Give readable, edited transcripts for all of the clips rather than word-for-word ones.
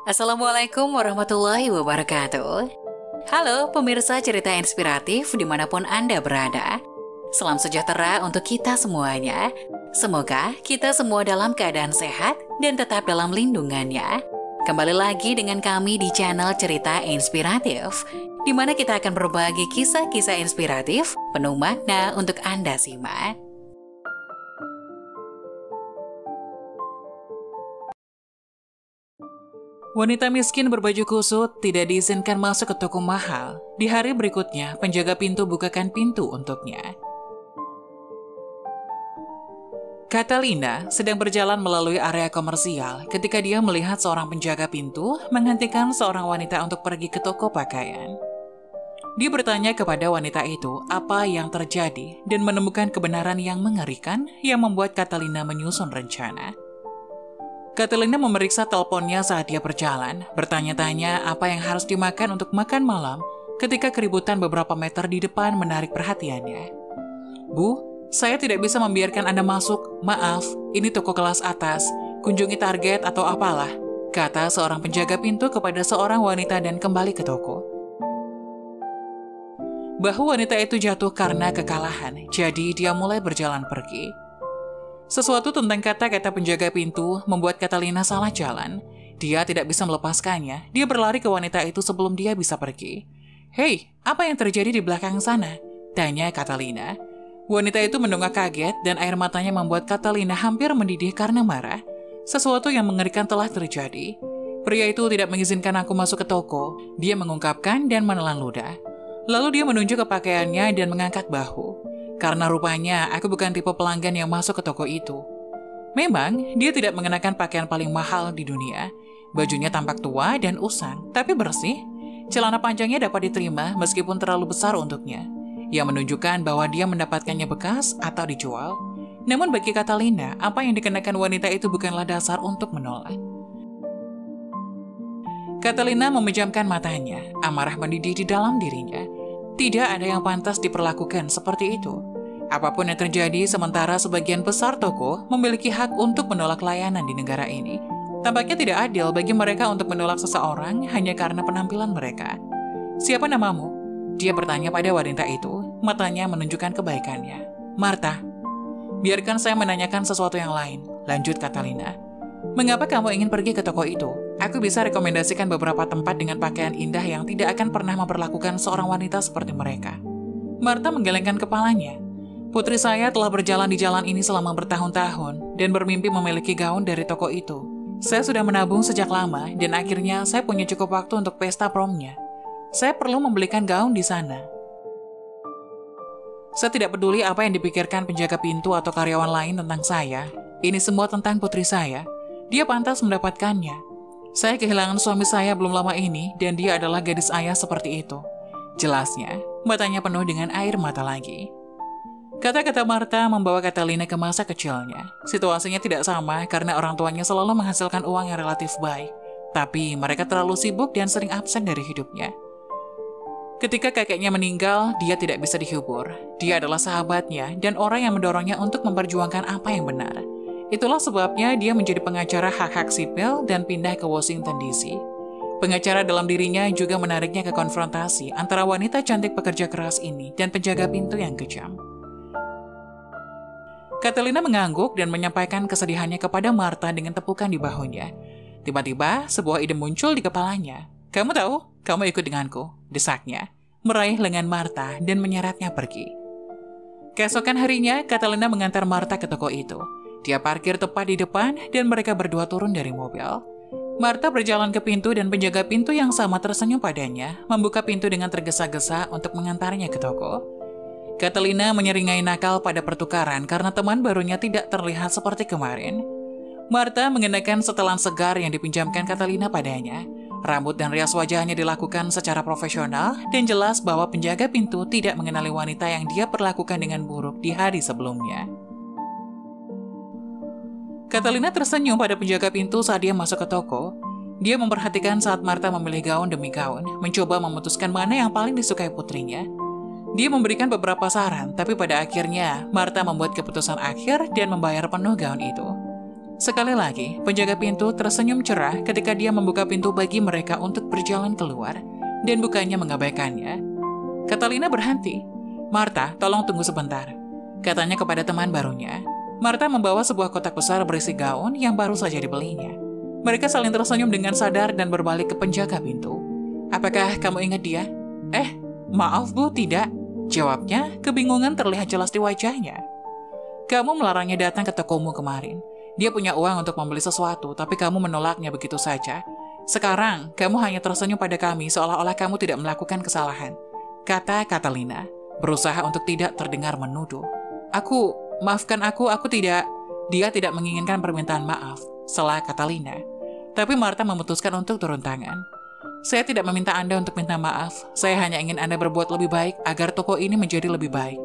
Assalamualaikum warahmatullahi wabarakatuh. Halo pemirsa cerita inspiratif dimanapun Anda berada. Salam sejahtera untuk kita semuanya. Semoga kita semua dalam keadaan sehat dan tetap dalam lindungannya. Kembali lagi dengan kami di channel Cerita Inspiratif, di mana kita akan berbagi kisah-kisah inspiratif penuh makna untuk Anda simak. Wanita miskin berbaju kusut tidak diizinkan masuk ke toko mahal. Di hari berikutnya, penjaga pintu bukakan pintu untuknya. Catalina sedang berjalan melalui area komersial ketika dia melihat seorang penjaga pintu menghentikan seorang wanita untuk pergi ke toko pakaian. Dia bertanya kepada wanita itu apa yang terjadi dan menemukan kebenaran yang mengerikan yang membuat Catalina menyusun rencana. Catalina memeriksa teleponnya saat dia berjalan, bertanya-tanya apa yang harus dimakan untuk makan malam ketika keributan beberapa meter di depan menarik perhatiannya. "Bu, saya tidak bisa membiarkan Anda masuk. Maaf, ini toko kelas atas. Kunjungi Target atau apalah," kata seorang penjaga pintu kepada seorang wanita dan kembali ke toko. Bahu wanita itu jatuh karena kekalahan, jadi dia mulai berjalan pergi. Sesuatu tentang kata-kata penjaga pintu membuat Catalina salah jalan. Dia tidak bisa melepaskannya. Dia berlari ke wanita itu sebelum dia bisa pergi. "Hei, apa yang terjadi di belakang sana?" tanya Catalina. Wanita itu mendengar kaget dan air matanya membuat Catalina hampir mendidih karena marah. Sesuatu yang mengerikan telah terjadi. "Pria itu tidak mengizinkan aku masuk ke toko," dia mengungkapkan dan menelan ludah. Lalu dia menunjuk ke pakaiannya dan mengangkat bahu. "Karena rupanya aku bukan tipe pelanggan yang masuk ke toko itu." Memang, dia tidak mengenakan pakaian paling mahal di dunia. Bajunya tampak tua dan usang, tapi bersih. Celana panjangnya dapat diterima meskipun terlalu besar untuknya. Ia menunjukkan bahwa dia mendapatkannya bekas atau dijual. Namun bagi Catalina, apa yang dikenakan wanita itu bukanlah dasar untuk menolak. Catalina memejamkan matanya, amarah mendidih di dalam dirinya. Tidak ada yang pantas diperlakukan seperti itu. Apapun yang terjadi, sementara sebagian besar toko memiliki hak untuk menolak layanan di negara ini. Tampaknya tidak adil bagi mereka untuk menolak seseorang hanya karena penampilan mereka. "Siapa namamu?" dia bertanya pada wanita itu, matanya menunjukkan kebaikannya. "Martha." "Biarkan saya menanyakan sesuatu yang lain," lanjut Catalina. "Mengapa kamu ingin pergi ke toko itu? Aku bisa rekomendasikan beberapa tempat dengan pakaian indah yang tidak akan pernah memperlakukan seorang wanita seperti mereka." Martha menggelengkan kepalanya. "Putri saya telah berjalan di jalan ini selama bertahun-tahun dan bermimpi memiliki gaun dari toko itu. Saya sudah menabung sejak lama dan akhirnya saya punya cukup waktu untuk pesta promnya. Saya perlu membelikan gaun di sana. Saya tidak peduli apa yang dipikirkan penjaga pintu atau karyawan lain tentang saya. Ini semua tentang putri saya. Dia pantas mendapatkannya. Saya kehilangan suami saya belum lama ini dan dia adalah gadis ayah seperti itu," jelasnya, matanya penuh dengan air mata lagi. Kata-kata Martha membawa Catalina ke masa kecilnya. Situasinya tidak sama karena orang tuanya selalu menghasilkan uang yang relatif baik. Tapi mereka terlalu sibuk dan sering absen dari hidupnya. Ketika kakeknya meninggal, dia tidak bisa dihibur. Dia adalah sahabatnya dan orang yang mendorongnya untuk memperjuangkan apa yang benar. Itulah sebabnya dia menjadi pengacara hak-hak sipil dan pindah ke Washington DC. Pengacara dalam dirinya juga menariknya ke konfrontasi antara wanita cantik pekerja keras ini dan penjaga pintu yang kejam. Catalina mengangguk dan menyampaikan kesedihannya kepada Martha dengan tepukan di bahunya. Tiba-tiba, sebuah ide muncul di kepalanya. "Kamu tahu, kamu ikut denganku," desaknya, meraih lengan Martha dan menyeretnya pergi. Keesokan harinya, Catalina mengantar Martha ke toko itu. Dia parkir tepat di depan dan mereka berdua turun dari mobil. Martha berjalan ke pintu dan penjaga pintu yang sama tersenyum padanya, membuka pintu dengan tergesa-gesa untuk mengantarnya ke toko. Catalina menyeringai nakal pada pertukaran karena teman barunya tidak terlihat seperti kemarin. Martha mengenakan setelan segar yang dipinjamkan Catalina padanya. Rambut dan rias wajahnya dilakukan secara profesional dan jelas bahwa penjaga pintu tidak mengenali wanita yang dia perlakukan dengan buruk di hari sebelumnya. Catalina tersenyum pada penjaga pintu saat dia masuk ke toko. Dia memperhatikan saat Martha memilih gaun demi gaun, mencoba memutuskan mana yang paling disukai putrinya. Dia memberikan beberapa saran, tapi pada akhirnya Martha membuat keputusan akhir dan membayar penuh gaun itu. Sekali lagi, penjaga pintu tersenyum cerah ketika dia membuka pintu bagi mereka untuk berjalan keluar, dan bukannya mengabaikannya. Catalina berhenti. "Martha, tolong tunggu sebentar," katanya kepada teman barunya. Martha membawa sebuah kotak besar berisi gaun yang baru saja dibelinya. Mereka saling tersenyum dengan sadar dan berbalik ke penjaga pintu. "Apakah kamu ingat dia?" Maaf Bu, tidak," jawabnya, kebingungan terlihat jelas di wajahnya. "Kamu melarangnya datang ke tokomu kemarin. Dia punya uang untuk membeli sesuatu, tapi kamu menolaknya begitu saja. Sekarang, kamu hanya tersenyum pada kami seolah-olah kamu tidak melakukan kesalahan," kata Catalina, berusaha untuk tidak terdengar menuduh. Maafkan aku tidak..." "Dia tidak menginginkan permintaan maaf," sela Catalina. Tapi Martha memutuskan untuk turun tangan. "Saya tidak meminta Anda untuk minta maaf. Saya hanya ingin Anda berbuat lebih baik agar toko ini menjadi lebih baik.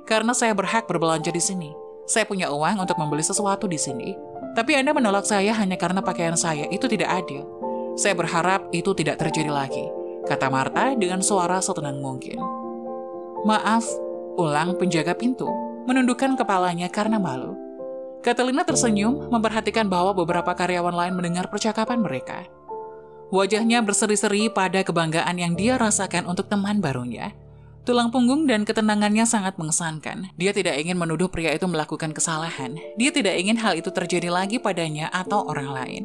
Karena saya berhak berbelanja di sini. Saya punya uang untuk membeli sesuatu di sini. Tapi Anda menolak saya hanya karena pakaian saya. Itu tidak adil. Saya berharap itu tidak terjadi lagi," kata Martha dengan suara setenang mungkin. "Maaf," ulang penjaga pintu, menundukkan kepalanya karena malu. Catalina tersenyum, memperhatikan bahwa beberapa karyawan lain mendengar percakapan mereka. Wajahnya berseri-seri pada kebanggaan yang dia rasakan untuk teman barunya. Tulang punggung dan ketenangannya sangat mengesankan. Dia tidak ingin menuduh pria itu melakukan kesalahan. Dia tidak ingin hal itu terjadi lagi padanya atau orang lain.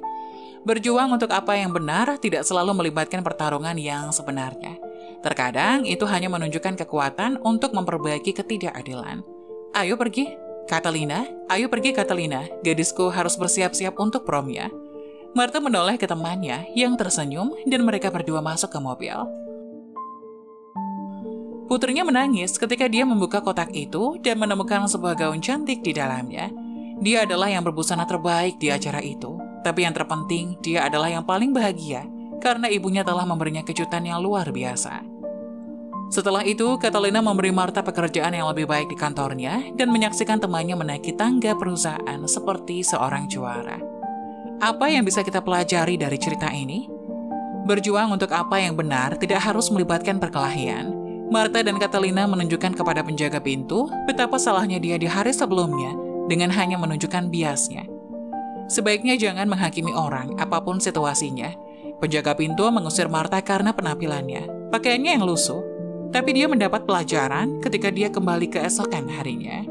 Berjuang untuk apa yang benar tidak selalu melibatkan pertarungan yang sebenarnya. Terkadang itu hanya menunjukkan kekuatan untuk memperbaiki ketidakadilan. "Ayo pergi, Catalina. Ayo pergi, Catalina. Gadisku harus bersiap-siap untuk promnya." Martha menoleh ke temannya yang tersenyum dan mereka berdua masuk ke mobil. Putrinya menangis ketika dia membuka kotak itu dan menemukan sebuah gaun cantik di dalamnya. Dia adalah yang berbusana terbaik di acara itu. Tapi yang terpenting, dia adalah yang paling bahagia karena ibunya telah memberinya kejutan yang luar biasa. Setelah itu, Catalina memberi Martha pekerjaan yang lebih baik di kantornya dan menyaksikan temannya menaiki tangga perusahaan seperti seorang juara. Apa yang bisa kita pelajari dari cerita ini? Berjuang untuk apa yang benar tidak harus melibatkan perkelahian. Martha dan Catalina menunjukkan kepada penjaga pintu betapa salahnya dia di hari sebelumnya dengan hanya menunjukkan biasnya. Sebaiknya jangan menghakimi orang, apapun situasinya. Penjaga pintu mengusir Martha karena penampilannya, pakaiannya yang lusuh. Tapi dia mendapat pelajaran ketika dia kembali keesokan harinya.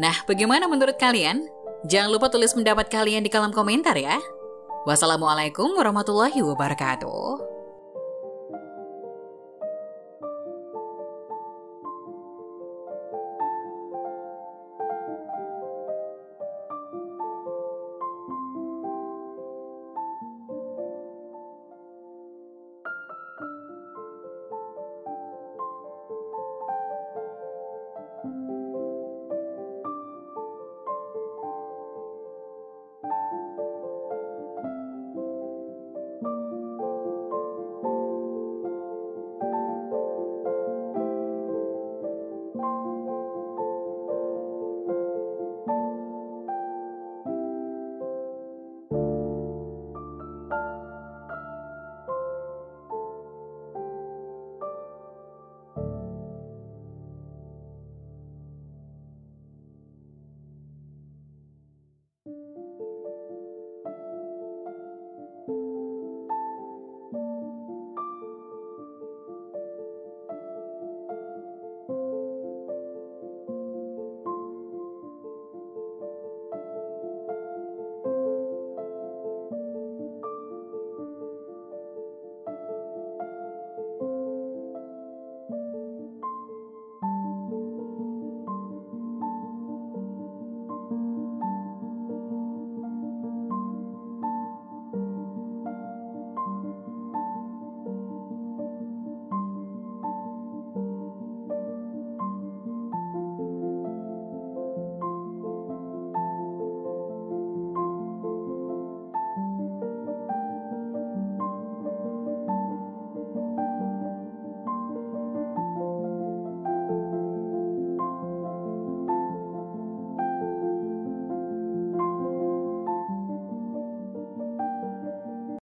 Nah, bagaimana menurut kalian? Jangan lupa tulis pendapat kalian di kolom komentar ya. Wassalamualaikum warahmatullahi wabarakatuh.